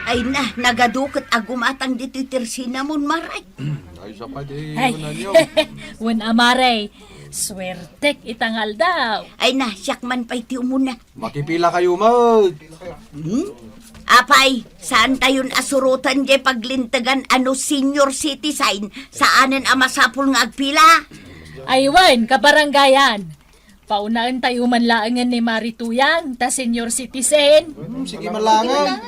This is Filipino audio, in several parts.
Ay na, nagadukot agumatang dito tirsinamon maray. Ay, sa pa di. Ay, Mananyaw. wan amare. Swertek itangal daw. Ay na, siyakman pa'y tiyo muna. Makipila kayo, mag. Apay, saan tayon asurutan jay paglintagan ano senior citizen? Saanan ang masapul nga agpila? Aywan, kabaranggayan. Paunaan tayo manlaangan ni Marituyan, ta senior citizen. Sige, malangan.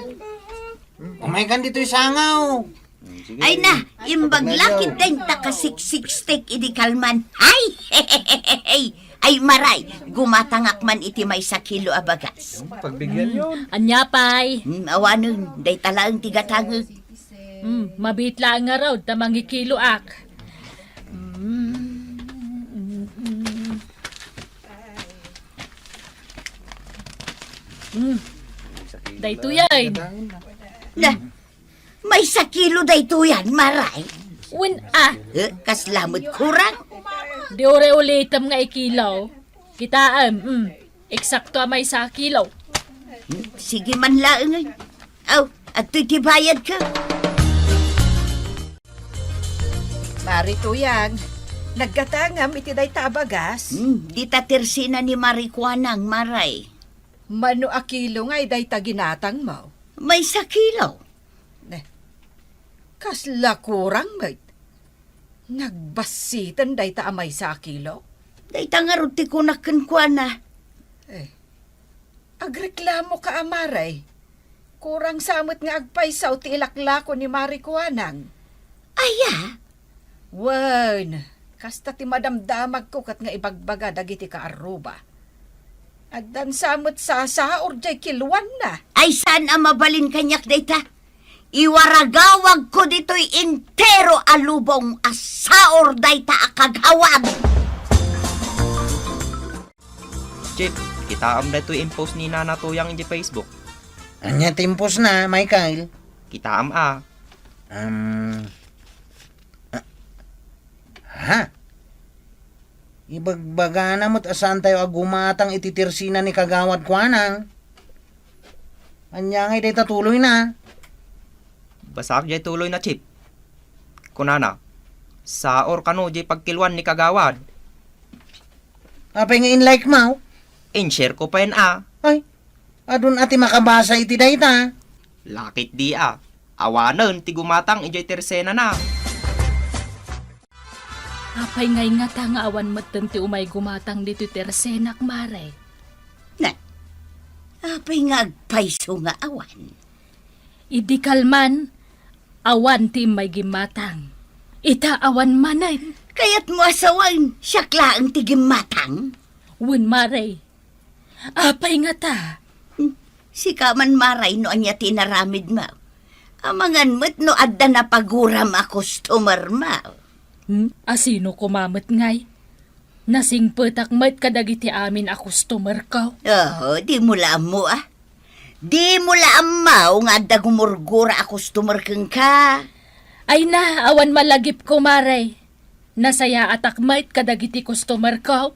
Umaykan dito yung sangaw. Ay na, imbaglakit din takasiksik-stik idi kalman. Ay, hehehehe. Ay maray, gumatangak man iti may sa kilo abagas. Pagbigyan yun. Anyapay. Awanon, day talaang tigatangag. Mabit lang nga raw, tamangi kilo ak. Dayto yan. Na, may sa kilo day to yan, maray. Wen Kaslamot kurang. di ore ulitam nga ikilaw. Kitaam, eksakto may sa kilaw. Sige man laang. Aw, at tibayad ka. Marituyan, nagkatangam iti day tabagas. Di tatirsina ni Marikuanang, maray. Mano akilo nga day taginatang mo. May sa kilo. Kasla kurang mate. Nagbasitan day ta amay sa akilo. Day tangarot ti kunakan kwa na. Agreklamo ka amaray. Kurang samot nga agpaysaw ti ilaklako ni Marikuanang. Aya, Wan, kasta ti madamdamag ko kat nga ibagbaga dagiti ka aruba. Agdan samot sa saor jay kilwan na. ay saan ang mabalin kanyak data? Iwaragawag ko dito'y intero alubong asaor dayta akagawag. Chip, kita am na ito impose ni Nana Tuyang in Facebook. Anya timpos na, Michael. Kita am a. Ha? Ibagbaga na mo't asan tayo agumatang ititirsina ni kagawad kwanang. Anya ngay day tatuloy na. Basak jay tuloy na Chip. Kunana, saor kano jay pagkilwan ni kagawad. Apay nga in like mau. In-share ko pa yun a. Ay, adun ati makabasa iti dayta. Lakit di a. Awanan, tigumatang ijay tersena na. Apay ngay nga ta nga awan matan ti umay gumatang dito tersenak mare. Na, apay nga agpayso nga awan. Idi kalman, awan ti may gimatang. Ita awan manay. Kaya't mo asawan, siyakla ang tigim matang. Wen mare. Apay nga ta. Si kaman maray no anya tinaramid mo. Amangan mo't no adda na paguram a customer mo. Asino kumamat ngay? Nasing petak mat kadagiti amin a customer ka. Oh, di mo laam mo ah. Di mo laam mo nga adda gumurgura a customer kang ka. Ay na, awan malagip ko mare. Nasaya atak mat kadagiti customer ka.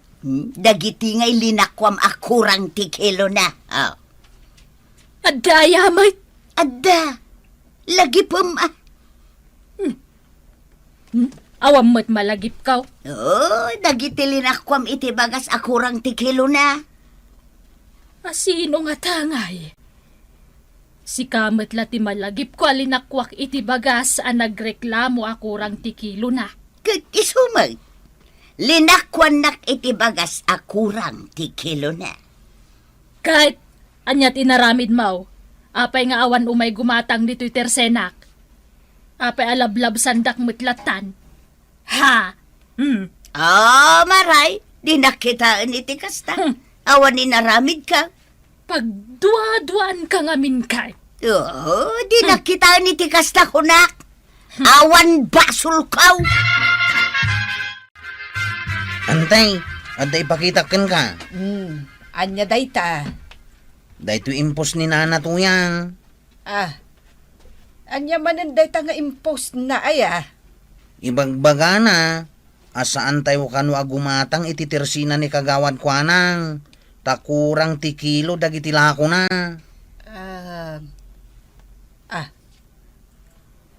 Dagiti ngay linakwam a kurang tikilo na. Oh. Adaya mat. Adda, lagi pum ah. Awan mat malagip ka. Oh, dagiti linakwam iti bagas a kurang tikilo na. Asino nga tangay? Si kamat lati malagip ko alinakwak iti bagas a nagreklamo akurang tikilo na. Isumag. Linakwan nak iti bagas a kurang tikilo na. Kahit anyat inaramid mo, apay nga awan umay gumatang dito'y tersenak. Apay alablab sandak mutlatan. Ha! Maray, di nakitaan iti kasta. Awan inaramid ka. Pagdua-duan ka ngamin kay. Oo, di nakitaan iti kasta kunak. Awan basul kaw. Antay, adda ipakitakan ka. Anya day ta. Dahito impos ni Nana Tuyang. Anya manan day ta nga impost na aya. Ibagbaga na. Asaan tayo kanu agumatang ititirsina ni kagawad kwanang. Takurang tikilo dagiti lako na.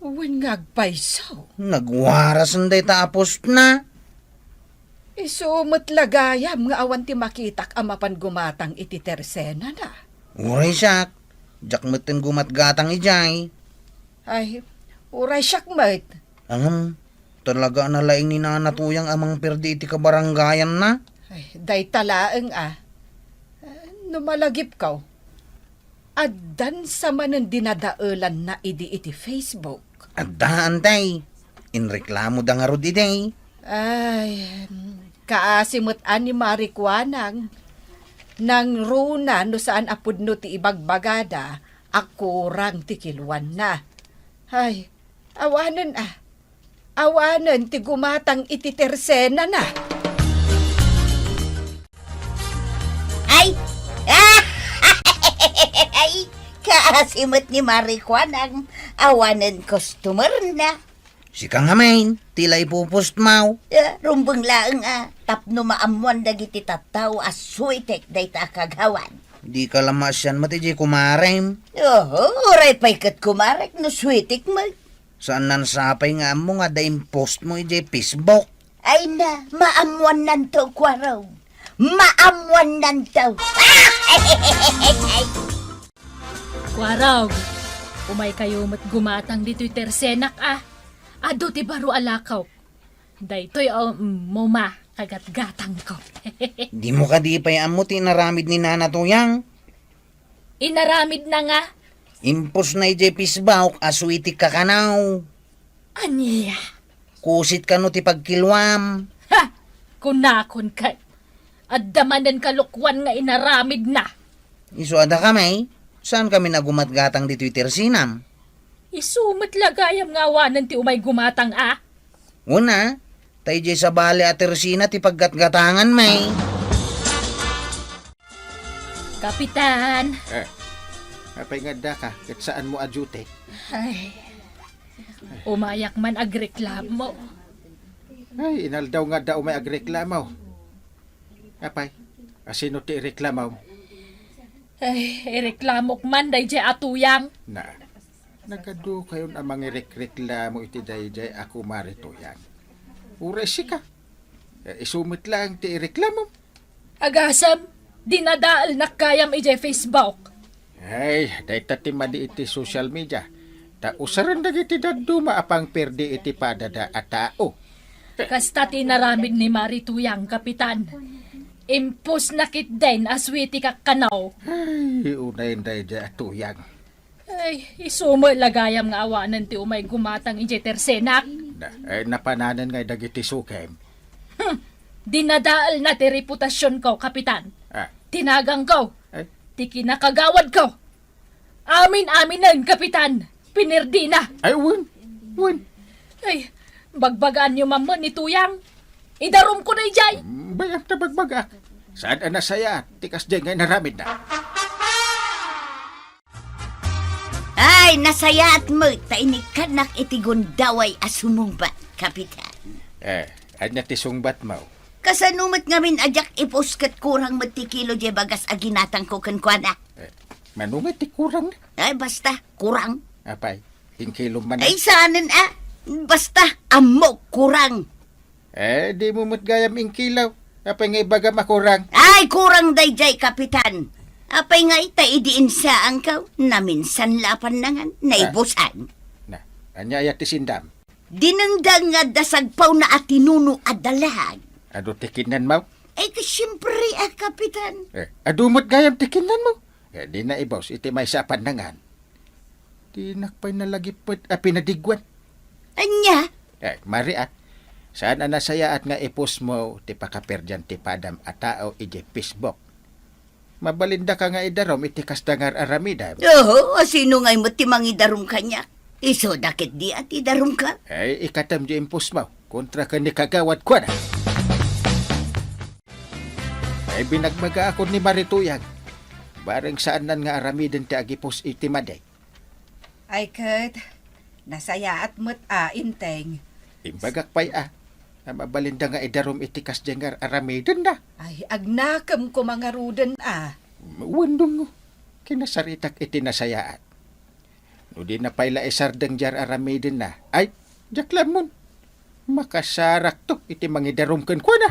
Uwan ngagpaysaw. Nagwaras day tapos na. Isumot lagayam nga awan ti makitak amapan gumatang iti tersena na. Uray siya. Jak meten gumatgatang ijay. Ay, uray siyak mat. Talaga na laing ni nanatuyang amang perdi iti kabaranggayan na. Ay, day talaeng numalagip kaw. Addan sa manen dinadaulan na iti Facebook. Adaan day. Inreklamo da nga rod iday. Ay, kaasimot ani marikwanang nang runa no saan apudno ti ibagbagada akurang ti kilwan na. Ay, awanen awanen ti gumatang iti tersena na. Ay! Ay! Kaasimot ni Marikwan ang awanan customer na. Si kang hamain, tila ipupost mau. Rumbang laang tapno maamuan dagiti tattaw as suitek day ta kagawan. Di ka lamasyan matiji kumarem. Oray pa'y kat kumarek no suitek mo. Saan nansapay nga mo nga daing post mo iji Facebook. Ay na, maamuan nanto kwaraw. Maamuan nanto. Kwaraw, umay kayo mat gumatang dito'y tersenak Ado ti baro alakaw. Daytoy moma kagat-gatang ko. Di mo ka di pa'y amo tinaramid ni Nana Tuyang. Inaramid na nga. Impos na iji Facebook aswitik ka kanaw. Anya? Kusit ka no ti pagkilwam. Ha! Kunakon ka. At damanan kalukwan nga inaramid na. Iso ada kamay. Saan kami nagumatgatang di Twitter sinam? Isumat lagayam nga awanan ti umay gumatang Una, tayo di sa bali at tersina ti paggatgatangan may. Kapitan. Apay nga da ka, kat saan mo adyute? Ay. Umayak man agreklamo. Ay, inaldaw nga daw may agreklamaw. Apay, asino ti reklamaw? Ay, ireklamok man day jay atuyang. Na, nagado kayon amang ireklamo iti dayjay ako marito yan. Uresi ka. Isumit lang ti ireklamo. Agasam, dinadaal na kayam ijay Facebook. Ay, day tati madi iti social media. Ta usaran dagiti daddo maapang perdi iti padada at tao. Kasta tinaramid ni Marituyang, Kapitan. Impos nakit din aswiti kakanaw. Ay, unayin dayjay atuyang. Ay, isumo lagayam nga awanan ti umay gumatang ijay tersenak. Ay, napananan nga dagiti sukem. Dinadaal na ti reputasyon ko, Kapitan. Tinagang ko. Ay, Ti kinakagawad ko. Amin-aminan, Kapitan. Pinirdi na. ay, win. Ay, bagbagaan niyo mamon ni Tuyang. Idarom ko na ijay. Bayang tabagbaga. Saan ang nasaya? Tikas dyan ngay naramid na. Ay, nasayaat mo. Tainikanak iti gundaway asumumbat, Kapitan. Anya ti sungbat mo. Kasanumat ngamin ajak ipuskat kurang matikilo di bagas aginatang ko kankwana. Manungat ti kurang na. Ay, basta, kurang. Apay, ingkilom man. Ay, saanan basta, amok, kurang. Di mo matgayam ingkilaw. Apay nga ibaga makurang. Ay, kurang dayjay, Kapitan. Apay nga idiin sa angkaw, naminsan lapan nangan, naibusan. Na, anya ya ti sindam. Dinangdang nga dasagpaw na atinuno adalag. Ado tikinan mo. Ay, kasyempre, Kapitan. Adumot gayam tikinan mo. Di na ibaws, iti may sapan nangan. Di nakpay nalagipot pinadigwan. Anya? Mari saan ang nasaya at nga ipos mo ti pakaperdyan ti padam at tao iti Facebook. Mabalinda ka nga idarom iti kasdangar aramida. Oo, sino nga'y mo timangidarum kanya? Iso dakit di at idarum ka? Ay, ikatam di impos mo. Kontra ka ni kagawad ko na. Ay, binagbaga ako ni Marituyag. Barang saan nan nga aramidin ti agipos iti maday. Ay, kat, nasayaat mo't inteng. Imbagak pa'y na mabalinda nga idarom iti kasdangar aramidin na. Ay, agnakam ko mga ruden Wandong mo. Kinasaritak iti nasayaat. No di na paila isardeng jar aramidin na. Ay, jaklamon. Makasarak to, iti mangidarumkan ko na.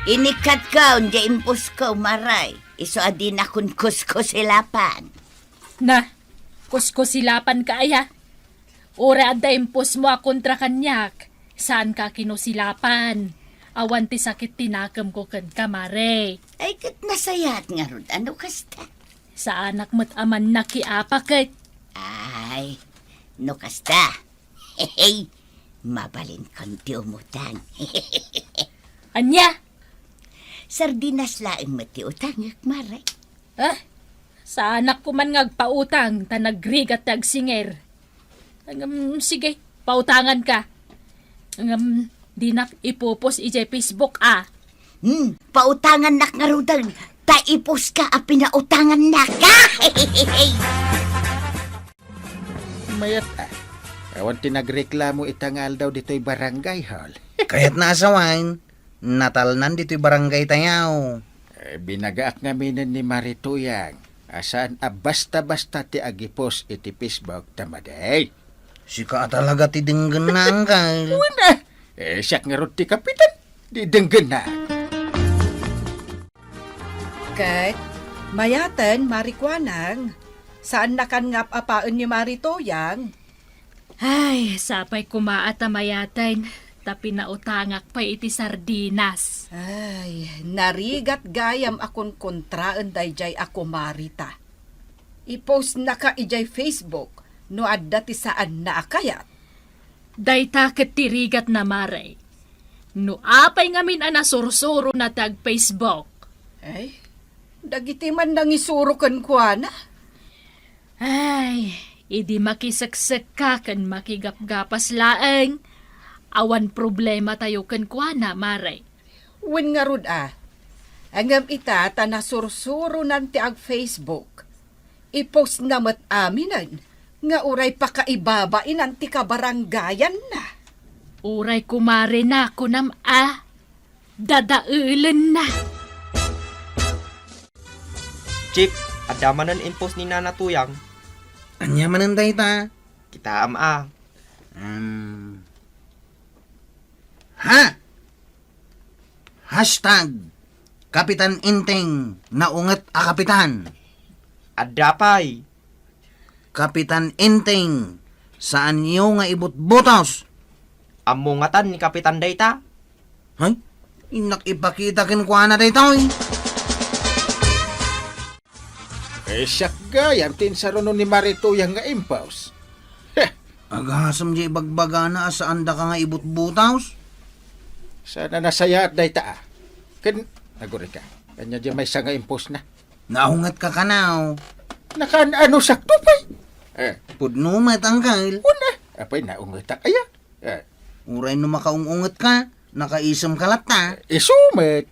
Inikat ka, unja impus ko, maray. Iso adin akong kuskosilapan. Na, kuskosilapan ka aya. Ora adda impos mo kontra kanyak. Saan ka kinusilapan? Awan ti sakit tinakam ko kan kamare. Ay, kat nasayat nga rod. Ano kasta? Sa anak mo't aman nakiapa kat. Ay, no kasta. Hey, mabalin kang ti umutang. Anya? Sardinas laeng mati utang, maray. Ah, sa anak ko man ngagpautang, tanagrig at tagsinger. Sige, pautangan ka. Di nak ipupos ijay Facebook Pautangan nak nga rudan. Taipos ka a pinautangan na ka. Mayat awan tinagreklamo itangal daw dito'y barangay hall. Kaya't naasawain, natalnan dito'y barangay tayaw. Binagaak nga minan ni Marituyang. Asaan basta-basta ti agipos iti Facebook tamaday. Sika talaga ti dinggan na angkal. Siyak nga ron ti kapitan. Di denggan na. Kat, mayatan, marikwanang. Saan na kan ngap apaan ni Maritoyang? Ay, sapay kumaat amayatan. Tapi nautangak pa iti sardinas. Ay, narigat gayam akong kontraan dayjay ako Marita. I-post na ka ijay Facebook no adda ti saan na akayat. Dayta tirigat na maray. No apay ngamin anasursuro na tag Facebook. Ay, dagiti man nang isuro kan kuana. Ay, idi makisaksik ka kan makigapgapas laeng. Awan problema tayo kan kuana, maray. Wen nga rod Angam ita tanasursuro nanti ag Facebook. I-post na mat aminan. Nga uray pakaibabain nanti kabarangayan na. Uray kumare na ko dadaulan na. Chip, adamanan impos ni Nana Tuyang. Anya mananday ta? Kita Hashtag Kapitan Inteng naunget a kapitan. Adapay. Kapitan Inteng saan iyo nga ibut-butos? Amungatan ni Kapitan Dayta. Hay? Inak ipakita kin kuana daytoy. Siyak gayam tinsarono ni Marituyang nga impos. Agasam di ibagbaga na saan da ka nga ibut-butos? Sana nasaya at dayta Ken, naguri ka. Kanya di may nga impos na. Naunget ka kanaw. Nakaano sakto pa'y. Pudno matangkal. Una. Apay naungitak aya. Uray no makaungunget ka, nakaisam kalata. Isumet.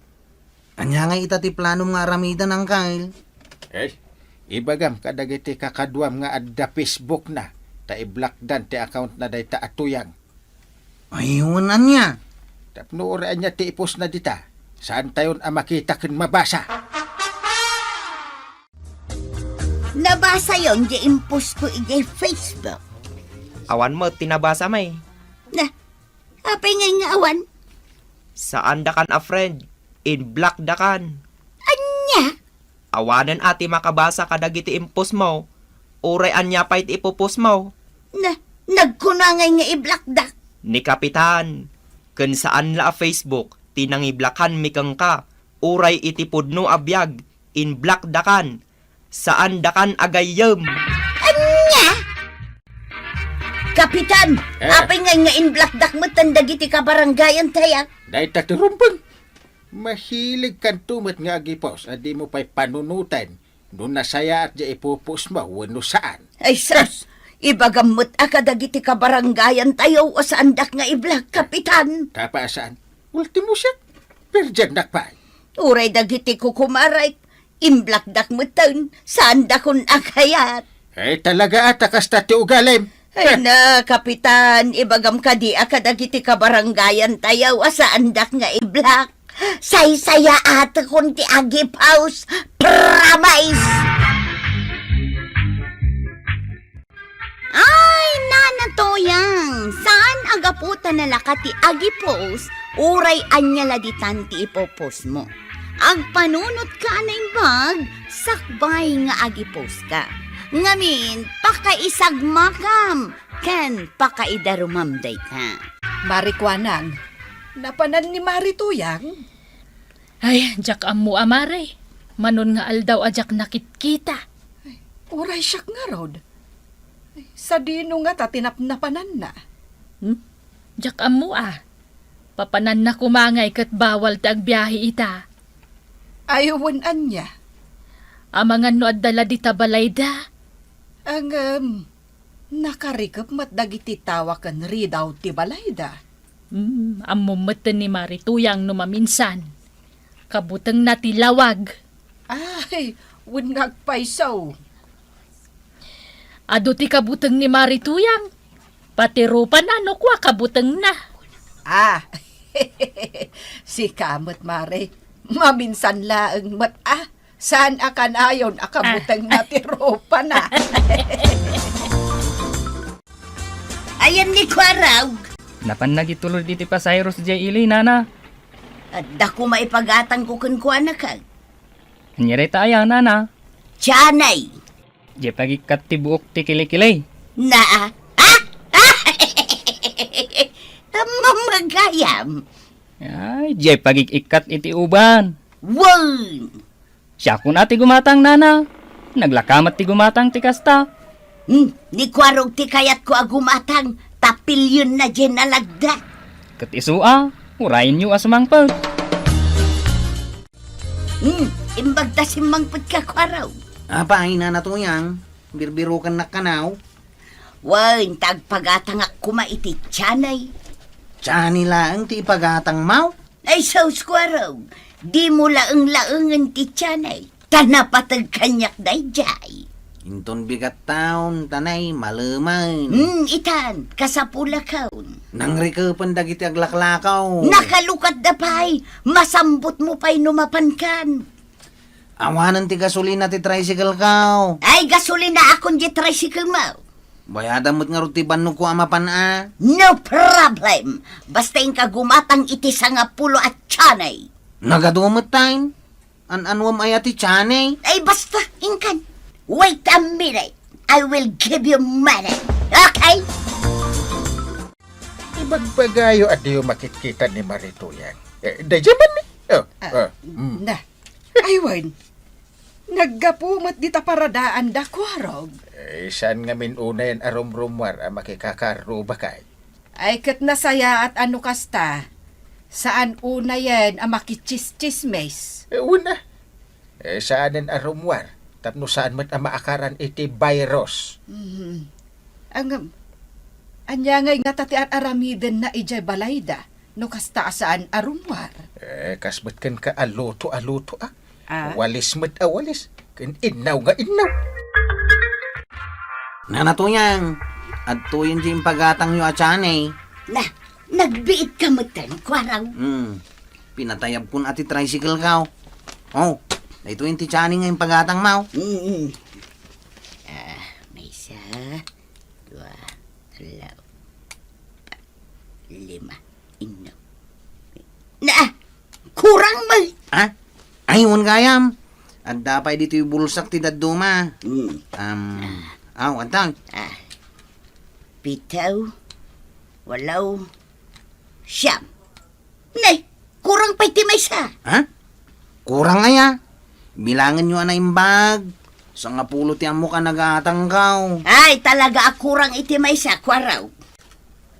Anya nga itati plano nga ramidan ang kail. Ibagam kadagiti kakadwam nga adda Facebook na. Ta i-blockdan ti account na dayta atuyang. Ayun anya. Tapno oraan niya ti ipos na dita. Saan tayon makita ken mabasa? Nabasa yon di impus ko ijay Facebook. Awan mo, tinabasa may. Na, apay ngay nga awan? Saan da kan a friend? In black da kan. Anya? Awanan ati makabasa kadagiti impos mo. Uray anya pa'y ipupos mo. Na, nagkunangay nga iblakdak. Ni Kapitan. Kun saan la a Facebook, tinangiblakan mikang ka. Uray itipudno abiyag. In black da kan. Saan da kan agayem. Anya? Kapitan, apay ngay nga inblakdak mo tandagiti kabarangayan tayak. Dayta ti rumpang. Mahilig kan tumat nga agipos. Adi mo pa'y panunutan. Doon nasaya at di ipupos mo. Wano saan? Ay sus, ibagamot akadagiti kabarangayan tayo o saandak nga iblak, Kapitan. Tapasaan? Ultimo siya. Perjan nakpay. Uray dagiti kukumaray, imblakdak mo taon, saandak kun akayat. Talaga at akasta ti ugalim. Ay na, Kapitan, ibagam ka di akadagiti kabarangayan tayo o saandak nga iblak. Say-saya ata kun ti agipaus, promise! magaputan na lakati agi post, uray anya laditan ti ipopost mo. Ag panunot ka na bag, sakbay nga agi post ka. Ngamin, pakaisagmakam, ken pakaidarumamday ka. Marikwanang, napanan ni Marituyang. Ay, jak amu amare. Manon nga aldaw ajak nakit-kita. Uray siyak nga rod. Sa dino nga tatinapnapanan na. Jak amu Papanan na kumangay kat bawal ta agbiyahe ita. Ayawan anya. Amangan no adala di tabalayda. Ang nakarikap mat dagiti tawakan ridaw ti balayda. Amumatan ni Marituyang no maminsan. Kabutang natilawag. Ay, wun ngagpaisaw. Ado ti kabutang ni Marituyang. Pati rupan ano kwa kabutang na. Si kamot mare. Maminsan laeng mat saan akan ayon akabutang natiropa na. Ayan ni Kwaraw. Napan nagitulod iti pasayros jay ili, nana. At dako maipagatang ko kunkwa na ka. Anyari tayo, nana. Tiyanay. Jay pagikat ti buok ti kilikilay. Na Mamagayam. Ay, jay pagikikat iti uban. Won. Siya kun ati gumatang, nana. Naglakamat ti gumatang ti kasta. Ni Kwarog ti kayat ko agumatang tapil yun na dyan nalagda. Kat isua, urayin nyo asumangpag. Imbagda simangpot ka Kwaraw. Apa, ina na to yang. Birbirukan na kanaw. Wan, tagpagatangak kumaiti tiyanay. Tsani laang ti ipagatang mau. Ay saus Kwaraw, di mo laeng-laengan ti tiyanay. Tanapatag kanyak dayjay. Inton bigat taon, tanay, malaman. Itan, kasapula kaun. Nang rikapan dagiti aglaklakaw. Nakalukat da pa'y, masambot mo pa'y numapan kan. Awanan ti gasolina ti tricycle kaw. Ay, gasolina akong di tricycle mo. Bayadan mo't nga rutiban no ko amapan No problem. Basta yung kagumatang iti sa nga pulo at tiyanay. Nagadumot tayo. Anwam ay ati tsanay. Ay, basta, inkan. Wait a minute. I will give you money. Okay? Ibagpagayo at diyo makikita ni Marituyang. Dadya man ni. Na, aywan. Naggapumat di taparadaan da Kwarog. Saan nga minunayan arom-rumwar ang makikakaruba kay? Ay kat nasaya at ano kasta. Saan una yan ang makichischismes? Una. Saan ang aromwar? Tapno saan mo't ang maakaran iti virus? Anya ngay nga tati at aramiden na ijay balayda. No kasta saan arumwar. Kasmat kan ka aluto Walis mo't walis. Kan inaw nga inaw. Nanatuyang. At tuyin di pagatang yu at tsanay. Na, nagbiit ka mo tan, Kwaraw. Pinatayab kun ati tricycle kaw. Oh, ito yung ti tsanay nga yung pagatang mau. May isa, 2, 3, 4, 5, 6. Na, kurang mo. Ayun gayam. At dapay dito yung bulsak ti daduma. Antang. 7, 8, 9. Nay, kurang pa'y ti may isa. Kurang aya. Bilangan nyo na yung bag. Sa nga pulo ti amo ka nagatanggaw. Ay, talaga kurang iti may isa, Kwaraw.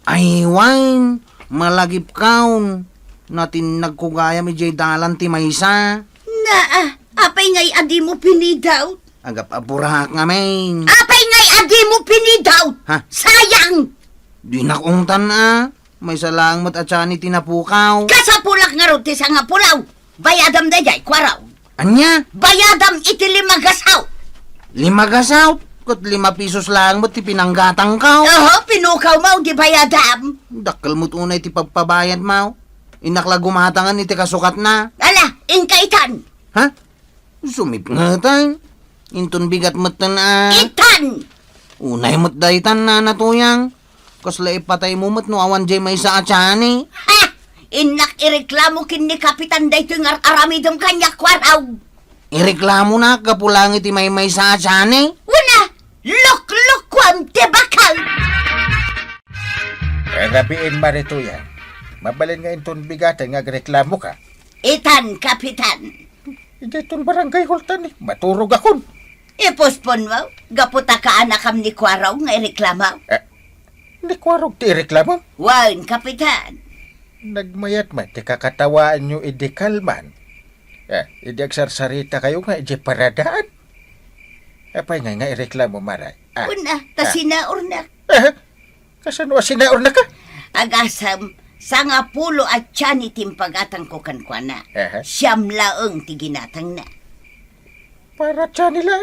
Ay, wine. Malagip kaun. Natin nagkugaya mi jay dalan ti maysa. Na, apay ngay adi mo pinidaw. Agap aburahak nga men. Apay ngay adi mo pinidaw. Sayang! Di nakungtan May salang mat at sani tinapukaw. Kasapulak nga rin ti sa nga pulaw. Bayadam da jay, Kwaraw. Anya? Bayadam iti 5 gasaw. 5 gasaw? Kat 5 pisos lang mo ti pinanggatang kaw. Pinukaw mo, di bayadam. Dakal mo't unay ti pagpabayad mau. Inakla gumatangan iti kasukat na. Ala, inkaitan. Sumip nga tayo. Inton bigat mo't Itan! Unay mo't daytan na natuyang. Kasla ipatay mo mat no awan jay may sa atsani. Ha! Inak ireklamo kin ni Kapitan dayto ng aramidong kanya kwaraw. Ireklamo na kapulang iti may sa atsani. Una, lok-lokwam tibakal. Rabiin marituyan. Mabalin nga inton bigatan nga reklamo ka. Itan, Kapitan. Hindi itong barangay hultan eh. Maturog akon. Ipospon mo, gaputa ka anakam ni kwaraw nga ireklamo. Hindi ko arog ti reklamo. Wan, Kapitan. Nagmayat man, ti kakatawaan nyo idi kalman. Idi agsarsarita kayo nga idi paradaan. Apay nga ireklamo maray. Una, tasinaor na. Kasano sinaor na ka? Agasam, sangapulo at tiyan itimpagatang ko kankwana. Siyam laeng ti ginatang na. Para tiyan nila.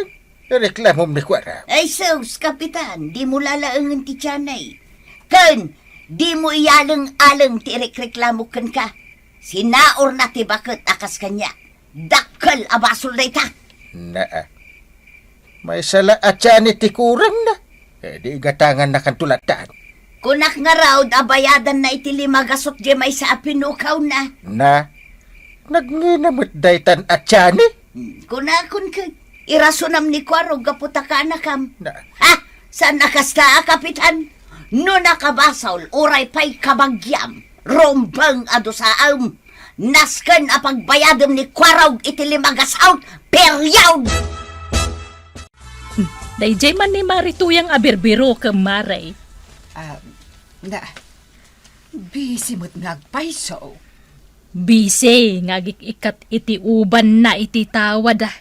Reklamo mi kwara. Ay sus, Kapitan, di mo lalaengan ti tiyanay. Ken, di mo iyalang-alang ti reklamo ken ka. Sinaor na ti bakit akas kanya. Dakkel abasol day ta. Naa. May sala at tiyan ti kurang na. Di igatangan na kantulatan. Kunak nga raw, abayadan na iti limagasot di may sa apinukaw na. Na, nagninamot daytan at tiyan eh. Kunakun ka, irasunam ni Kwaro gaputa ka anakam. Na, Ha? Saan nakasta, Kapitan? No nakabasaw, uray pa'y kabagyam. Rombang adusaam. Nasken apagbayadam ni Kwaraw iti limagasaw. Peryaw! Dayjay man ni marituyang abirbiro ka maray. Na, busy mo't nagpaiso. Bise, ikat iti uban na iti tawad ah.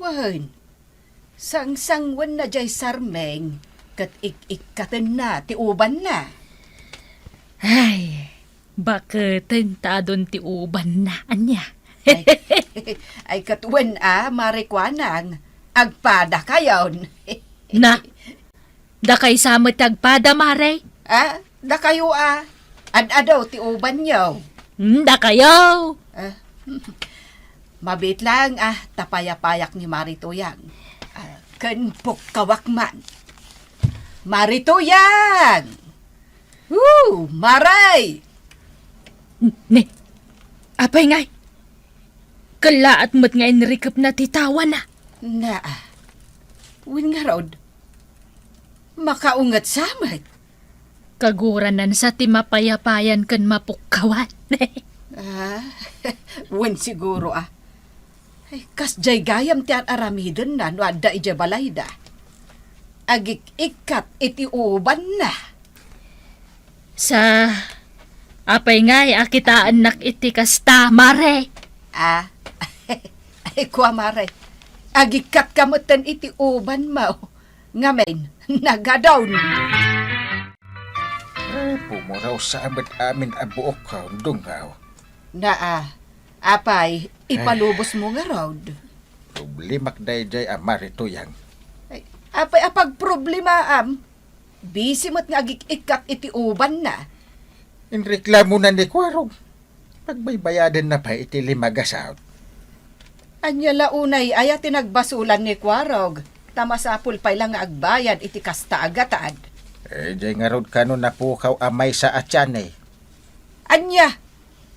Wan, sang-sangwan na jay sarmeng, kat ik-ikatan na, ti uban na. Ay, bakit tadon ti uban na anya? Ay katuwan marikwanang, agpada kayon. Na, da kay samot agpada maray? Da kayo ad-adaw ti uban nyo. Da kayo! Mabit lang tapayapayak ni Marituyang. Kenpok kawakman. Marituyang! Maray! Ne, apay ngay? Kalaat mo't nga inrikap na titawan na. Na, win nga rod, makaungat samad. Kaguranan sa timapayapayan kan mapukkawan. Win siguro Ay, kas jay gayam ti aramidon na no adda ije balayda. Agik ikat iti uban na. Sa apay ngay akitaan nak iti kasta mare. Ay kwa mare. Agikat kamutan iti uban mo. Ngamen, nagadaw pumuraw sa amat amin abuok ka, dungaw. Na apay, ipalubos mo nga rod. Problemak dayjay amarituyang. Ay, apay apag problema busy mo't nga ikat iti uban na. Inreklamo na ni Kwarog. Pagbaybayadan na pa iti limagasaw. Anya launay aya tinagbasulan ni Kwarog. Tamasapul pay lang nga agbayad iti kasta agatad. Jay nga rod kanon napukaw amay sa atyan eh. Anya!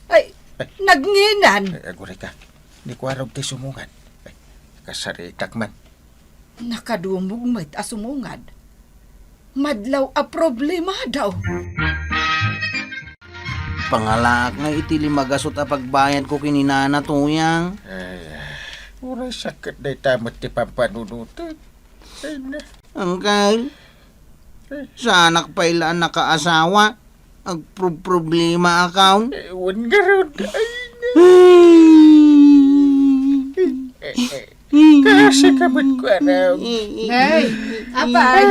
Ay, nagnginan! Aguri ka, ni Kwarog ti sumungan. Kasaritak man. Nakadumog mo't asumungad. Madlaw a problema daw. Pangalak nga iti limagasot a pagbayad ko kininana tuyang. Uray sakit day tamat ti pampanunutan. Ay na. Angkal, sa anak pa ilaan nakaasawa. Problema account. Ewan nga rod. Ay na. Kasi kamot ko araw. Hey, apay!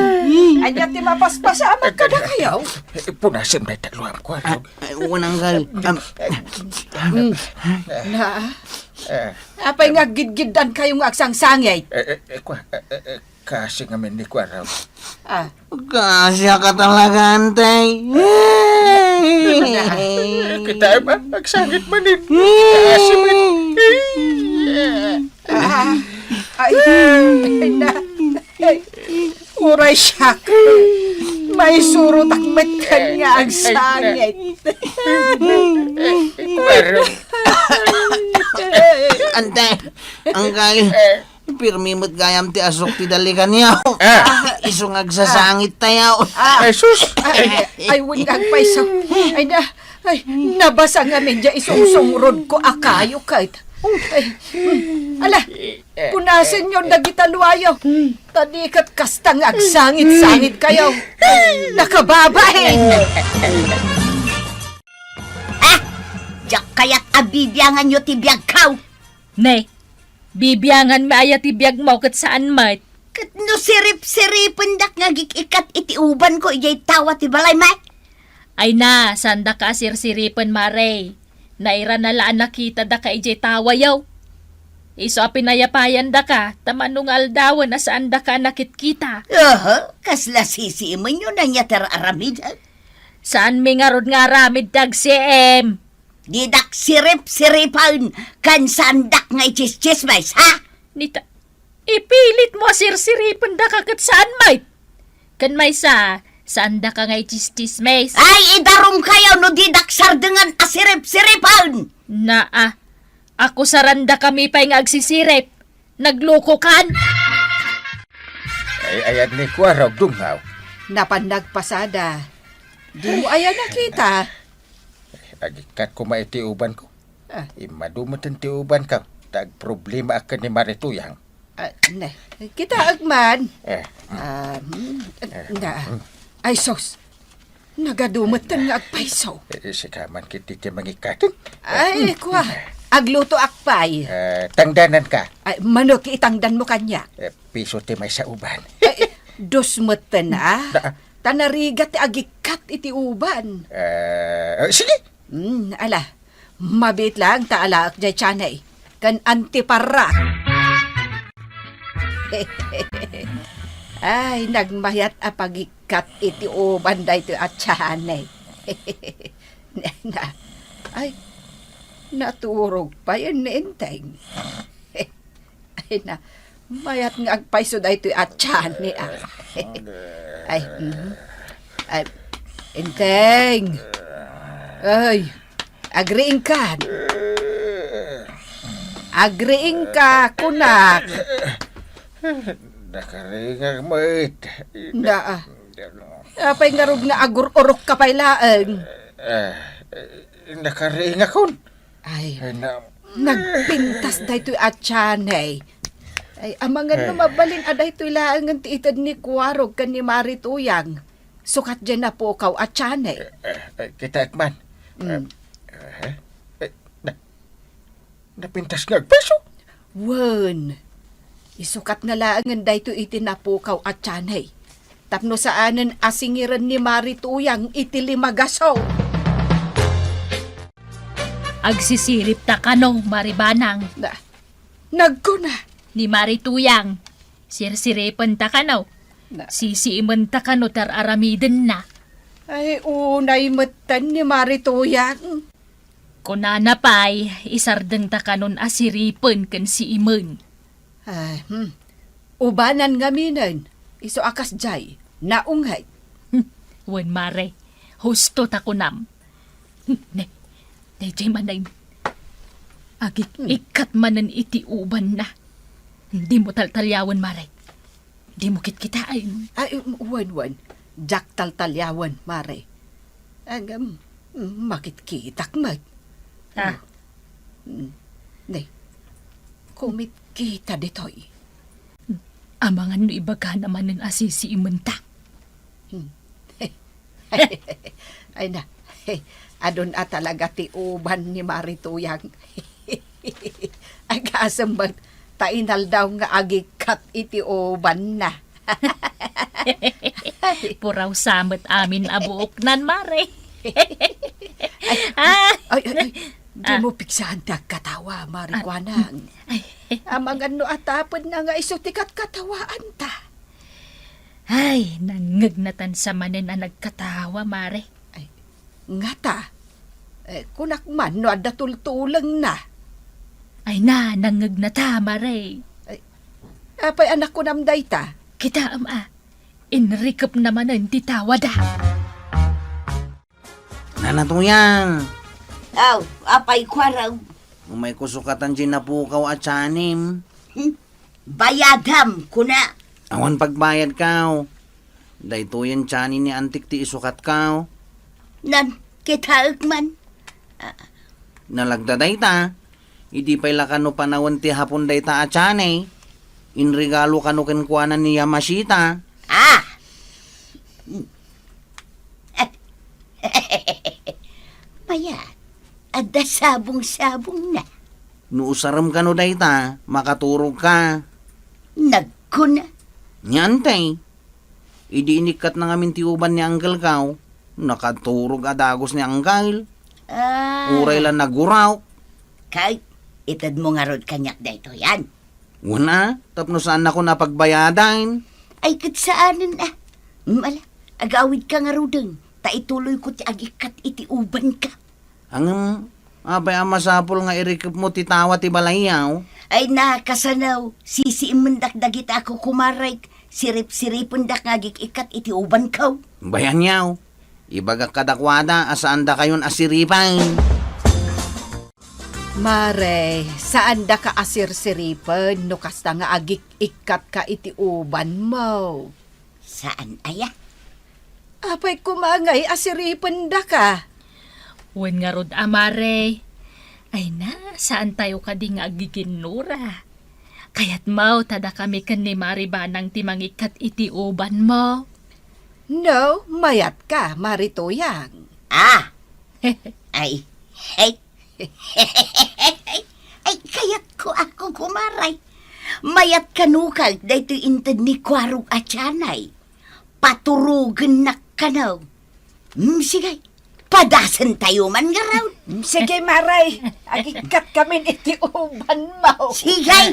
Anya ti mapaspasama ka na kayo? Punasan may taluam ko araw. Unang gal. Na, apay nga gidgidan kayo nga agsangsangay. Kasi nga may ni ko araw. Kasya ka talaga, antay. Kita ba? Agsangit manin. Kasi man. Ay, na. Uray siyak. May surot akmet kan nga ang sangit. Kuwarong. Ante, ang kay pirmi mo't gayam ti asok ti dalikan niya. Isong agsasangit tayo. Ay, sus! Ay, wingag pa isa. Ay, nabasa nga medya isungsungrod ko akayo kahit. Ala, punasin nyo nagitalwayo. Tadikat kastang agsangit-sangit kayo. Nakababahin. Diyak kaya't abibyangan nyo tibiyag kaw. Ne, bibiyangan maaya tibiyag mo kat saan mat. Kat no sirip-siripin dak nga gikikat itiuban ko ijay tawa ti balay mat. Ay na, sanda ka sirsiripan mare. Naira na laan nakita da ka ijay tawayaw. Iso a pinayapayan da ka, tamanong aldawan na saan da ka nakitkita. Kasla sisiman nyo na niya aramid. Saan mi nga rod nga ramid tag si M? Didak sirip-siripan kan sandak nga ichis-chismais, ha? Nita, ipilit mo sirsiripan da ka kat saan mait? Kan may saan da ka nga ichis-chismes? Ay, idarom kayo no didak sardengan asirip-siripan. Ako saranda kami pa'y nga agsisirip. Nagloko kan? Ay, ayan ni Kuwarong dungaw. Napanagpasada. Di mo ayan nakita. Agikat ko maitiuban ko. Ah. Imadumot ang tiuban ka. Tag problema akan ni Marituyang. Ne, kita agman. Eh, Ay, sos. Nagadumot nga agpaiso. sikaman kiti ti mangikatan. Ay, kuha. Agluto akpay. Tangdanan ka. Ay, manok itangdan mo kanya. Piso ti may sa uban. Ay, dos meten na. Da- Tanarigat ti agikat iti uban. Sige. Ala, mabit lang taalaak jay chanay. Kan antiparak. Ay, nagmayat a pagikat iti uban da iti at chanay. Ay, naturog pa yan ninteng. Ay na, mayat nga agpaiso da ito at chanay. Ay, ay, inteng. Ay, agriing ka. Agriing ka, kunak. Nakaringang mait. Apay nga rog na agur-urok ka pailaan. Nakaringa kon. Ay, Na, nagpintas da ito at chanay. Ay, amangan no mabalin aday ito ilaan ti itad ni Kuwarog kan ni Marituyang. Sukat dyan na po kaw at chanay. kita akman. Napintas nga agpeso. Wen, isukat na laangan da ito itinapukaw at chanay. Tapno saanan asingiran ni Marituyang itilimagasaw. Agsisirip ta ka no, Maribanang. Nagkuna. Ni Marituyang. Sirsiripan ta ka no. Na. Sisiiman ta ka no tar aramiden na. Ay, unay matan ni Marituyang. Kunana pa'y isardeng ta ka nun asiripan kan si Iman. Ay, ubanan nga minan. Iso akas jay. Naunghay. Wen mare, husto ta kunam. Ne, jay manay. Agik ikat manan iti uban na. Hindi mo taltalyawan mare. Hindi mo kitkitain. Ay, wan. Jak taltalyawan, mare. Agam, makitkitak mat. Ne, kumit kita ditoy. Amangan no ibaga naman ng asisi imenta. Ay na, adon at talaga ti uban ni Marituyang. Ay kasambag, tainal daw nga agikat iti uban na. Puraw samot amin abuok nan mare. Ay, di mo piksahan ta katawa, Marikwanang. Amangan no atapod na nga isutikat katawaan ta. Ay, nangagnatan sa manin na nagkatawa, mare. Nga ta, kunak man no adda tultulang na. Ay na, nangagnata, mare. Apay anak ko namday ta. Kita ama, Inrikap naman ang titawad Nanatuyang. Aw, apay kwaraw. May kusukatan dyan na pukaw at sanim. Bayadam kuna. Awan pagbayad kaw. Dahito yan tsanin ni antik ti isukat kaw. Nan, kita man. Nalagda dayta. Idi pa'y lakano panawan ti hapon dayta at tsanay. Inregalo kano kenkwanan ni Yamashita. Ah! Mayat, ada sabong-sabong na. Nuusaram kano dayta, makaturog ka. Nagkuna. Nyantay. Idi inikat na ngamin ti uban ni Uncle kaw. Nakaturog adagos ni Uncle. Ah, Uray lang naguraw. kay, itad mo nga rod kanyak dito yan. Una, tapno saan ako napagbayadan. Ay, kat saanan ah. Mala, agawid ka nga rodeng. Ta ituloy ko ti agikat iti uban ka. Ang abay ang masapol nga irikip mo titawa ti balayaw. Ay nakasanaw, sisiimundak dagit ako kumaray, sirip-siripon dak ngagik ikat iti uban kaw. Bayan yaw. Ibaga kadakwada asaan da kayon asiripan. Mare, saan da ka asir-siripan no kasta nga agik ikat ka iti uban mo? Saan aya? Apay kumangay asiripan da ka. Wen nga rod amare. Ay na, saan tayo ka di nga agiginura? Kaya't mau tada kami kan ni Maribanang timangikat iti uban mo. No, mayat ka, Maritoyang. Ah! Ay, ay, ay, kayat ko ako kumaray. Mayat kanukag dahito intad ni Kwarog at Chanay. Paturugan na kanaw. Sige, padasan tayo man nga raw. Sige, Maray, agikat kami iti uban mo. Sige,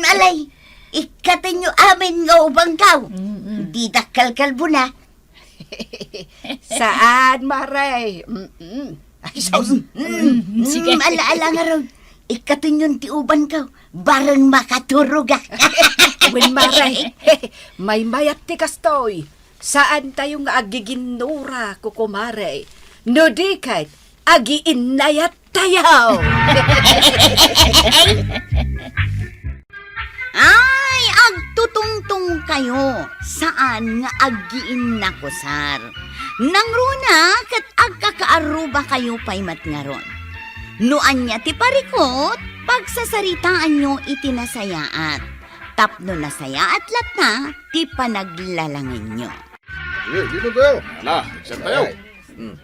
alay, ikatin nyo amin nga ubang kaw. Di dakal na. Saan, Maray? Ay, sus. Sige. Alaala nga raw, ikatin yung tiuban kaw. Barang makaturog ah. Wen, Maray, may mayat ti kastoy. Saan tayo nga agiginura, kukumare? No di kahit agiinayat tayo. Ay, agtutungtong kayo. Saan nga aggiin na kusar? Nang runa, kat agkakaaruba kayo pa'y matngaron. Nuan niya ti parikot, pagsasaritaan nyo itinasayaat. Tapno nasayaat lat na, ti panaglalangin nyo. Dito tayo. Ala, iksan tayo.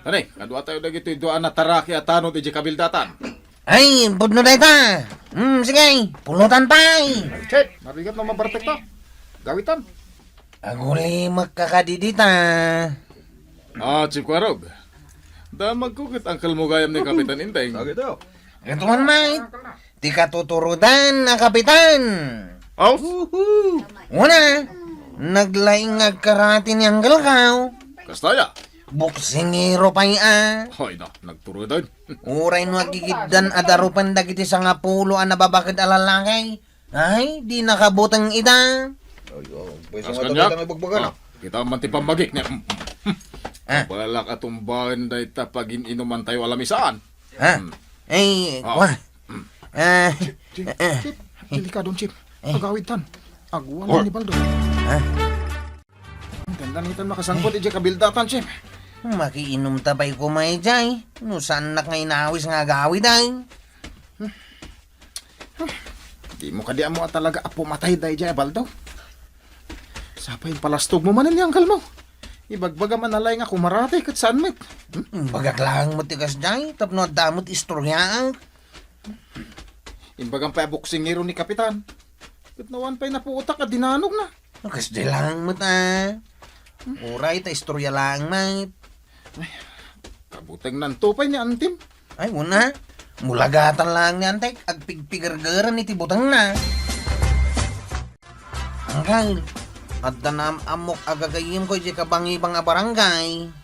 Tanay, kadwa tayo na gito doon na taraki at tanong di kabildatan. Ay, pudno dayta. Sige, pulutan pa'y. Check, mabigat na mabartek to. Gawitan. Aguli magkakadidita. Chief Kwarog. Damag ko kit angkal mo gayam ni Kapitan Inteng. Gagito. Ito man may. Di katuturudan na kapitan. Oh? Una, naglaing agkarati ni Uncle kaw. Kastaya. Buksingero pa'y Hoy na, nagturo doon. Uray no agigiddan adarupan dagiti sa nga pulo ang nababakid alalakay. Ay, di nakabutang ida. Kas kanyak. Kita man ti pambagik niya. Ah. Balak atong bahan dahi tapagin inuman tayo alamisaan. Ha? Ay, wah. Delikadong, Chip. Agawid tan. Agwan ni Baldo. Ha? Ganda nitan makasangkot ije kabildatan, Chip. Makiinom tabay ko may jay. No saan na ngay nawis nga gawid ay. Di mo kadi mo talaga apo matay dahi jay, Baldo. Sapay palastog mo manin yung angkal mo. Ibagbaga man alay nga kumarate kat saan met. Bagaklang mo tigas jay. Tapno damot istorya. Imbagang pa boksingero ni Kapitan. Kat nawan pa'y napuutak at dinanog na. Kas di lang mo ta. Uray ta istorya lang mate. Kabuteng nantupay ni Antim. Ay, una. Mulagatan lang ni Antek. Agpigpigargaran ni tibutang na. Angkal. At tanam amok agagayim ko di kabangibang a barangay.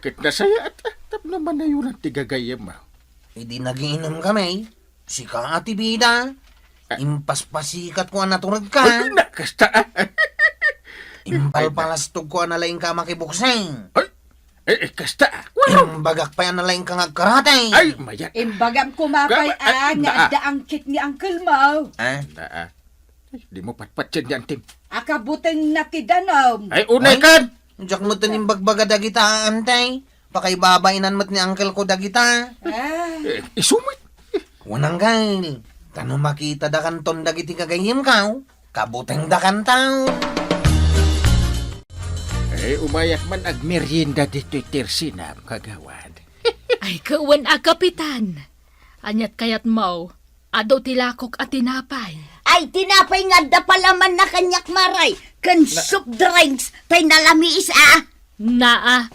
Kit na saya at tap naman na yun ang tigagayam mo. Hindi nagiinom kami. Sika ati bida. Impaspasikat ko ang naturag ka. Nakasta. Impal palastog ko analaing ka makibukseng. Kasta. Imbagak pa analaing ka ngagkaratay. Ay, mayat. Imbagam kumapay nga adda ang kit ni Uncle Mo. Naa. Di mo patpat yan, Tim. Akabuteng natidanom. Ay, unay kan! Diyak mo tanimbagbaga dagita, antay. Pakay babainan mo't ni uncle ko dagita. Isumit. Wanang gail. Tano makita da kanton dagiti kagayim kaw. Kabuteng da kantaw. Ay, umayak man ag merienda dito'y tirsinam, kagawad. Ay, kawan kapitan. Anyat kayat mo, ado tilakok at tinapay. Ay, tinapay nga da palaman na kanyak maray. Kan soup drinks, tay nalamiis Naa,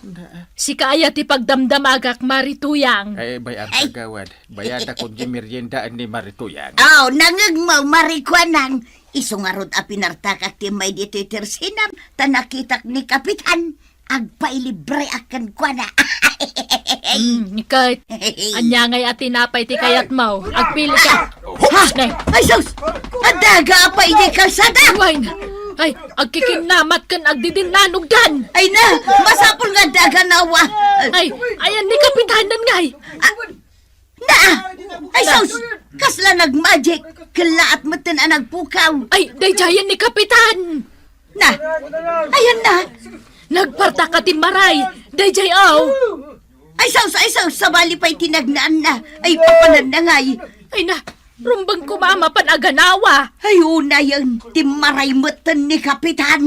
si kaya ti pagdamdamagak marituyang. Ay, bayang kagawad. Bayada kung di meriendaan ni Marituyang. Oh, nangagmaw marikwanang. Isungarod a pinartakak ti may dito'y tirsinam, tanakitak ni kapitan. Agpailibre akan kwa na. Kahit anyangay at tinapay ti kayat mo, agpili ka. Ha? Nay, Ay, sus! Adaga pa hindi kalsada! wine. Ay, agkikinamat kan agdidinanugdan. Ay na! Masapol nga daga nawa! Ay, ayan ni kapitanan ngay. Na! Ay, sus! Kasla nagmagic! Kalaat mo tin ang nagpukaw! Ay, dayjayan ni kapitan. Na! Ayan na! Nagparta ka ti maray. Dayjay aw. Ay, sus! Sabali pa'y tinagnaan na! Ay, papanan na ngay! Ay na, rumbang kumama pan aganawa. Ay, una yan! Timaray mo tin ni kapitan!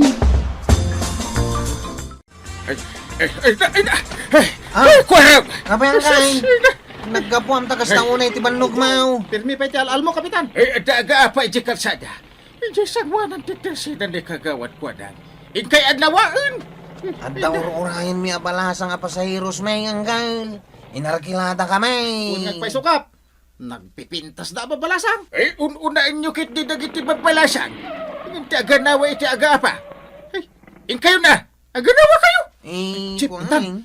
Ay, kwarab! Apa yang kay? Naggapuam takas na unay ti bannog mau. Pirmi pa iti alal mo, kapitan. Daga pa iti kalsada. Iti sagwanan ti tirsinan ni kagawad kwadang. Inkay adlawaan. At daur-urahin mi abalasang apasahiros may anggal. Inarkilata kami. Unyag pa isukap. Nagpipintas na babalasang. Ay, unain nyo kit di dagiti babalasang. Iti aganawa iti aga-apa. Ay, inkayo na. Aganawa kayo. Chip, Kumain.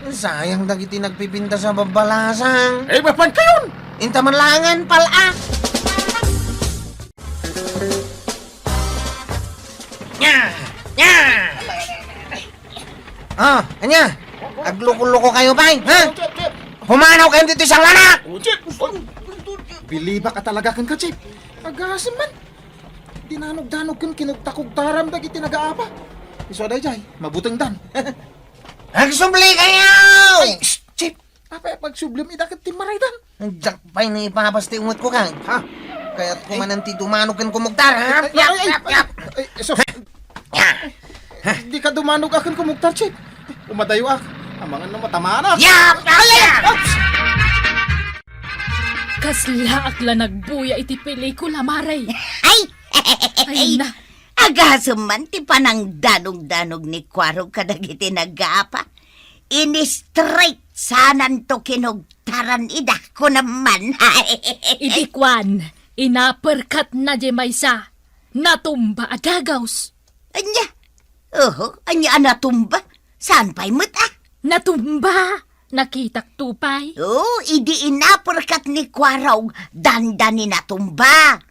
Sayang dagiti nagpipinta sa babalasang. Ay, mapan kayon. Intamanlangan pala. Anya? Agluko-luko kayo ba? Ha? Humanaw kayo dito isang lanak! Biliba ka talaga kang kachip. Agasim man. Dinanog-danog kang kinugtakog-taram dagiti nag-aapa. Iso day jay, mabuting dan. Agsubli kayo! Ay, chip. Apa pagsublim idakit ti maraydan. Diyak pa'y na ipapasti ungot ko kang. Ha? Kaya't kumananti dumanog kang kumugtar. Ha? Ay, sos. Di ka dumanog akin kumugtar, chip. Umadayo ak. Amangan na matamana. Yap! Kasla akla nagbuya iti pelikula maray. Ay! Ay na. Agasam man ti panang danog-danog ni Kwarog kadagiti nag-aapa. Ini-straight sanan to kinugtaran ida ko naman. Idikwan, inaperkat na di maysa. Natumba adagaws. Anya? Anya natumba? Saan pa'y muta? Natumba. Nakitak tupay. Idi inaperkat ni Kwarog dandani natumba.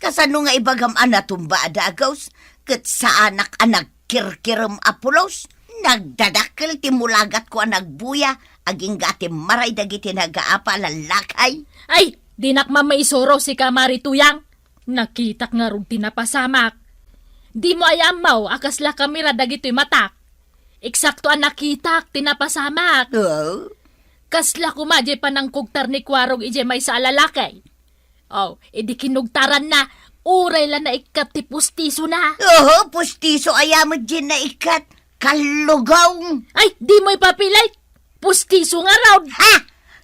Kasano nga ibagam natumba adagaws? Kat sa anak kirkiram apulos? Nagdadakil timulagat ko nagbuya, aging gati maray dagiti nag-aapa lalakay. Ay, dinak mamaisoro si Kamari Tuyang. Nakitak nga rung tinapasamak. Di mo ayamaw, akasla kamera dagito'y matak. Eksakto ang nakitak, tinapasamak. Kasla kumadye pa ng kugtar ni Kwarog ije may sa alalakay. Idi kinugtaran na, uray la na ikat ti pustiso na. Pustiso ayamod dyan na ikat. Kalugaw! Ay, di mo ipapilay. Pustiso nga raw. Ha?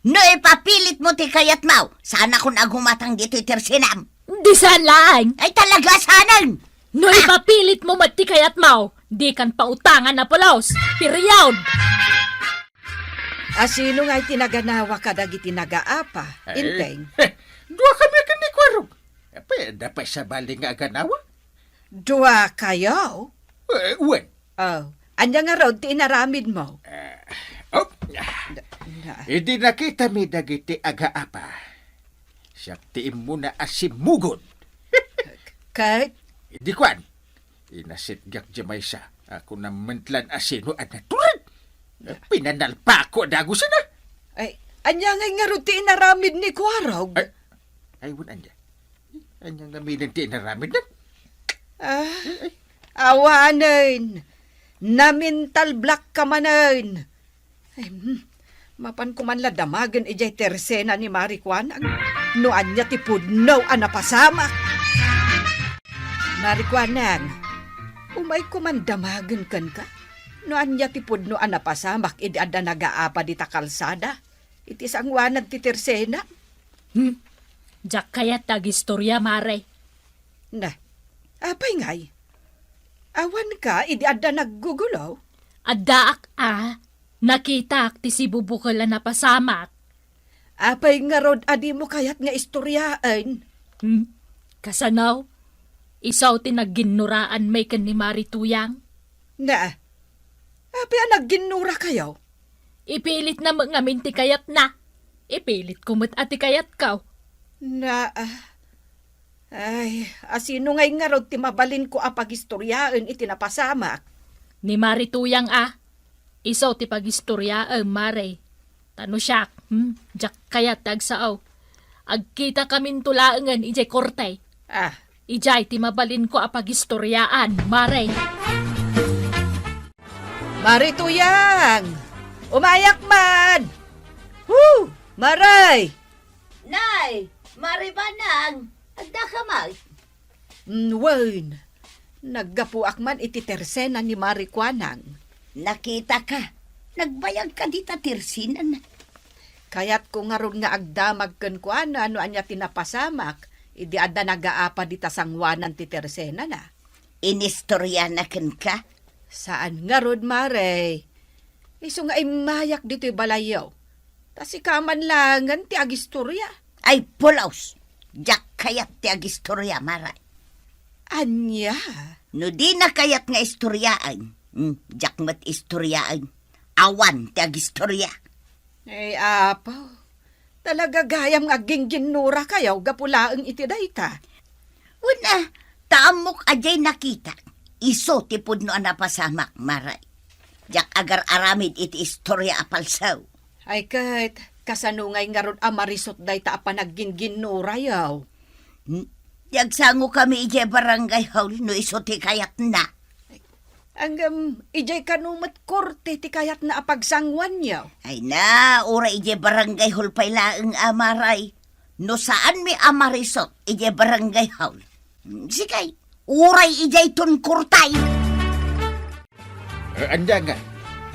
No ipapilit mo ti kayat mau. Sana kung agumatang dito itersinam. Di saan lang. Ay talaga sanan! No ipapilit mo mati kayat mau. Di kan pautangan na pulos. Period. Asino nga'y tinaganawa ka dagiti nag-aapa? Inteng? Dua kami akan ni Kwarog. Pwede pa sa bali nga aganawa? Dua kayo? Uwan. Anya nga raw ti inaramid mo? Hindi nakita mi dagiti aga-apa. Siya tiim mo na asimugod. Kahit Hindi kwan. Inasit gak jamay sa. Ako na mentlan asino at naturan. Pinanal pa ako dago sana. Ay, anya nga ro ti inaramid ni Kwarog. Ay, wala anya. Anyang naminan ti inaramid na. Awanan. Namintal black ka manan. Ay, mapan ko man la damagan ijay tersena ni Marikwanang. No anya ti pudno anapasamak. Marikwanang, umay ko man damagan kan ka. No anya ti pudno anapasamak idi adda nagaapa di ta kalsada. Iti sangwanan ti tersena. Jak kayat tagistorya, Mare. Na, apay ngay? Awan ka, idi adda naggugulaw? Addaak nakita ti si bubukal na pasamak. Apay nga rod adi mo kayat nga istoryaan. Kasanaw, isaw ti nagginuraan may kan ni Marituyang. Na, apay nagginura kayo? Ipilit na mangamin ti kayat na. Ipilit kumot ati kayat kaw. Na, ay, asino ngay nga rod ti mabalin ko apagistoryaan iti napasamak? Ni Marituyang isaw ti pagistoryaan, Mare. Tano siya, jak kayat tagsaaw. Agkita kamin tulaangan ijay korte. Ijay ti mabalin ko apagistoryaan, Mare. Marituyang! Umayak man! Woo! Maray! Nay, Maribanang, agda ka mag. Wen, naggapuak man iti tersena ni Marikwanang. Nakita ka, nagbayag ka di ta tirsinan. Kayat ko nga ron nga agdamag ken kuana ano anya tinapasamak, idi adda nagaapa di ta sangwanan ti tersena na. Inistorya na ken ka. Saan nga ron, Mare? Iso nga imayak dito'y balayaw. Tas ikaman langan ti agistorya. Ay pulaos, jak kayat ti agistorya, Maray. Anya? No di na kayat nga istoryaan, jak mat istoryaan. Awan ti agistorya. Ay, apaw. Talaga gayam nga ginginura kayaw gapulaang iti dayta. Una, taamok ajay nakita. Iso ti pudno anapasamak, Maray. Jak agar aramid iti istorya apalsaw. Ay kat, kasanungay nga ron amarisot dayta apanagginginura yaw. Yagsango kami ije barangay hall no iso ti kayat na. Anggam, ijay kanumat korte ti kayat na apagsangwan yaw. Ay na, ura ije barangay hall pailaang Amaray. No saan mi amarisot ije barangay hall. Sikay, uray ijay tun kurtay. Anda nga,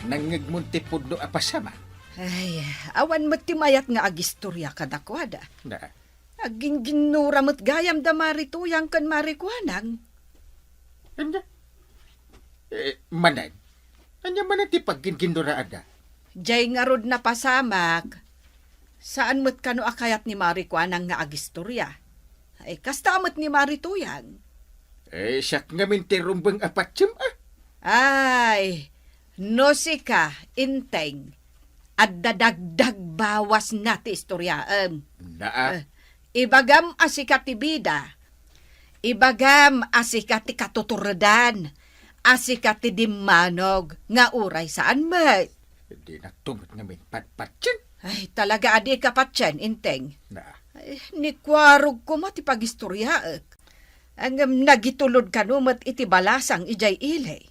nangagmunti pudno apasama. Ay, awan mo't timayat nga agistorya kadakwada. Na, Aging ginura mo't gayam da Marituyang kan Marikwanang. anda. Manay, anya man ti pagginginuraan da. Jay nga rod na pasamak. Saan mo't kano akayat ni Marikwanang nga agistorya? Ay, kastamot ni Marituyang. Siyak nga minti rumbang apatsum Ay, no sika, inteng. At dadagdag bawas na ti istoryaan. Na, Ibagam asika ti bida. Ibagam asika ti katuturadan. Asika ti dimmanog. Nga uray saan met. di na tumot nga min patpatsin. Ay, talaga adi kapatyan, inteng. Na, Ay, ni kwarog ko mo ti pagistoryaak. Ang nagitulod ka numat iti balasang ijay ilay.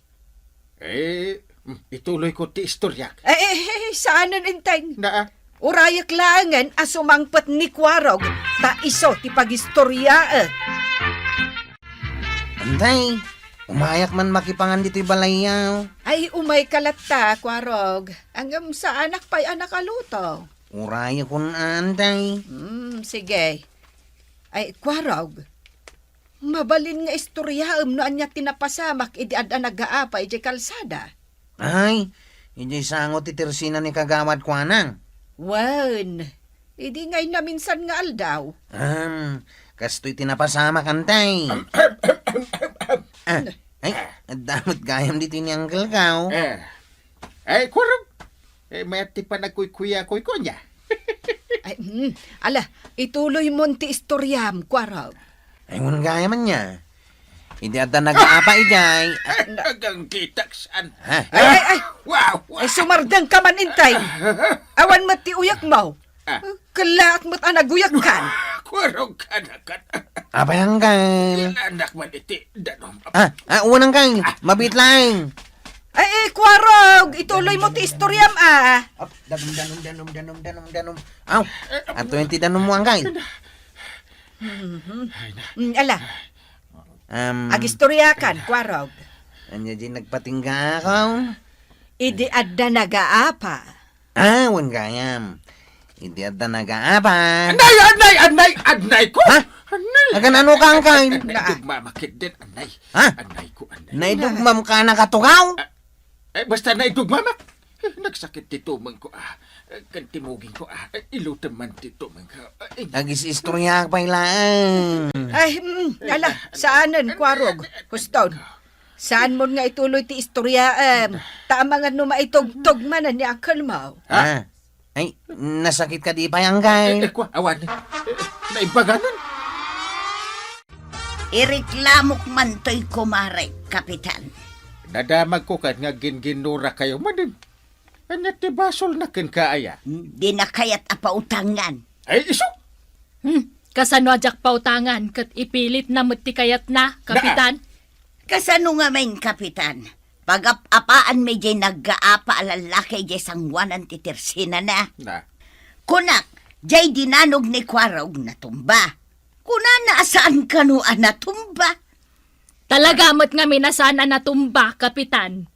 ituloy ko ti istorya. Saanan, inteng? Na, Urayak langan asumangpet ni kwarog ta iso ti pagistoryaak. Antay, umayak man makipangan dito'y balayaw. Ay, umay kalata, kwarog. Hanggang sa anak pa'y anak aluto. Uraya kun antay. Sige. Ay, kwarog. Mabalin nga istoryaam no anya tinapasamak idi adda nagaapa iti kalsada. Ay, hindi sangot ti tersina ni kagawad kuanang. Wan, idi ngay na minsan nga aldaw. Kasto'y tinapasama kantay. Ay, damot gayam dito ni Uncle Kao. ay, kurang. May ati pa nagkuy-kuya-kuy ko niya. Ay, ala, ituloy mo ti istoryam, kwarog. Ay, ngun gaya man niya. Hindi ata nag-aapa ijay. Agang kitaksan. Ha? Ay! Wow! Ay, sumardang ka man, intay. Awan mo ti uyak mo. Ah. Kalaak mo't anaguyak kan. Kwarong kanakan. Abay Uncle. Anak man iti. Danom. Unang Uncle. Mabit lang. Ay, kwarog. Ituloy mo ti istoryam, ah. Danom. Aw, ato yung tidanom mo Uncle. Ala, agistorya kan, kwarog. Anya di nagpatingga ako. Idi adda nagaapa. Wan gayam. Hindi ata nag-aapa. Anay ko! Ha? Anay! Agan ano ka Uncle? Nagdugmamakit din, anay. Ha? Anay ko, anay. Naidugmam ka na katugaw? Basta naidugmamak. Nagsakit tito man ko, kantimugin ko, ilutan man tito man ka. Nagis-istorya pa ilaan. Ay, ala, saanan, kwarog? Huston, saan mo nga ituloy ti istorya, tama nga no maitugtog man ni Uncle Mau. Ay, nasakit ka di pa Uncle? Awan, naibaganan. Ireklamok man to'y kumare, Kapitan. Nadamag ko kan nga ginginura kayo manin. Anya ti basol na kin kaaya. Di na kayat apautangan. Ay, iso! Kasano ajak pautangan kat ipilit na mutikayat na, Kapitan? Kasano nga main, Kapitan? Pag-apaan may jay nag-aapa alalaki jay sangwanan ti tersina na. Na, Kunak, jay dinanog ni Kwarog na tumba. Kuna na saan kanuan na tumba? Talaga mo't nga minasana na tumba, Kapitan.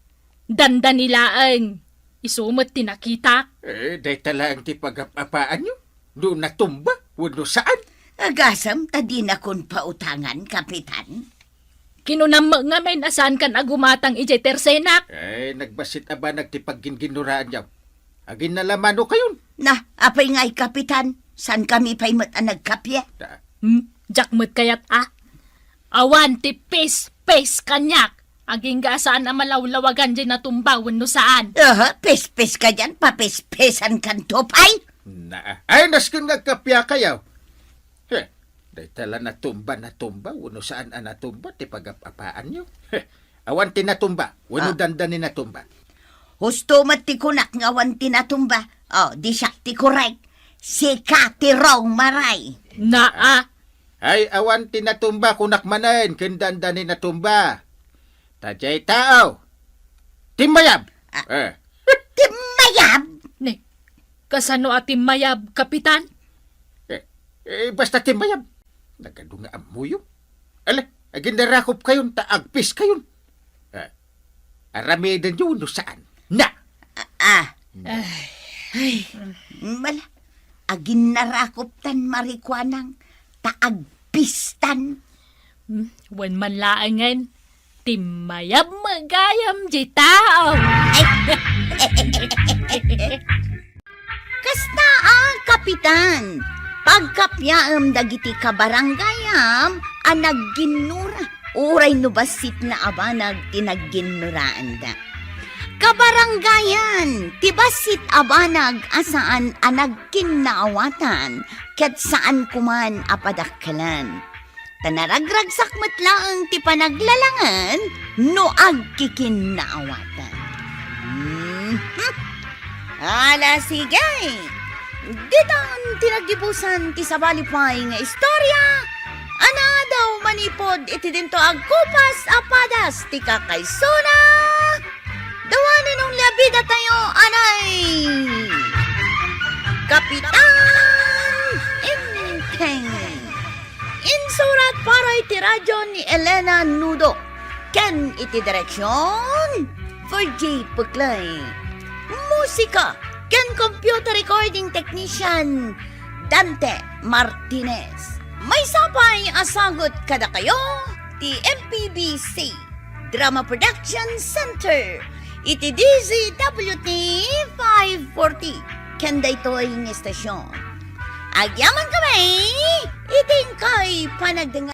Danda nilaan. Isumot tinakita. day talang ti pag-apaan nyo. Doon natumba, wano saan? Agasam, tadi na kun pautangan, Kapitan. Kinunam nga may nasaan kan agumatang ijay tersenak. Nagbasit aba nagtipag-ginuraan niya. Agin nalamano kayon. Na, apay nga'y, Kapitan. San kami pa'y nagkapya? Jak mo't kayat Awan ti pes kanyak. Aging gasaan na malawlawagan dyan na tumba wano saan. Pes-pes ka dyan, papes-pesan kan topay. Na, ay naskin nagkapya kayaw. Day tala natumba, wano saan natumba, ti pag-apaan nyo. Awan tinatumba, wano dandanin natumba. Husto mati kunak nga wan tinatumba. Di siya ti correct. Si Katirong Maray. Ay awan tinatumba kunak manen, kindandanin natumba. Tajay tao. Timayab. Timayab? Ne, kasano ating mayab, Kapitan? Basta timayab. Nagadunga amuyo. Ala, agin narakop kayon, taagpis kayon. Aramidan yun no saan. Na! Mala, agin narakoptan marikwanang taagpistan. Wan man laangan. Timayab magayam di tao. Kasta Kapitan. Pagkapyaam dagiti kabaranggayam, anagginura. Uray no basit na abanag tinagginuraan da. Kabaranggayan, tibasit abanag asaan anagkinnaawatan, ket saan kuman apadakkalan. Tanaragragsak matlaang ti panaglalangan, no agkikinnaawatan. Ala sigay! Ditang tinagibusan ti sabalipay nga istorya, ana daw manipod iti dinto agkupas apadas ti kakaysuna. Dawanin ng labida tayo, anay! Kapitan Inteng. Insurat para iti radyo ni Elena Nudo. Ken iti direksyon Virgie Puklay. Musika ken computer recording technician Dante Martinez. May sapay asagot kada kayo ti MPBC Drama Production Center. Iti DZWT 540 ken daytoy ng estasyon. Agyaman kami, iting kay panagdanga.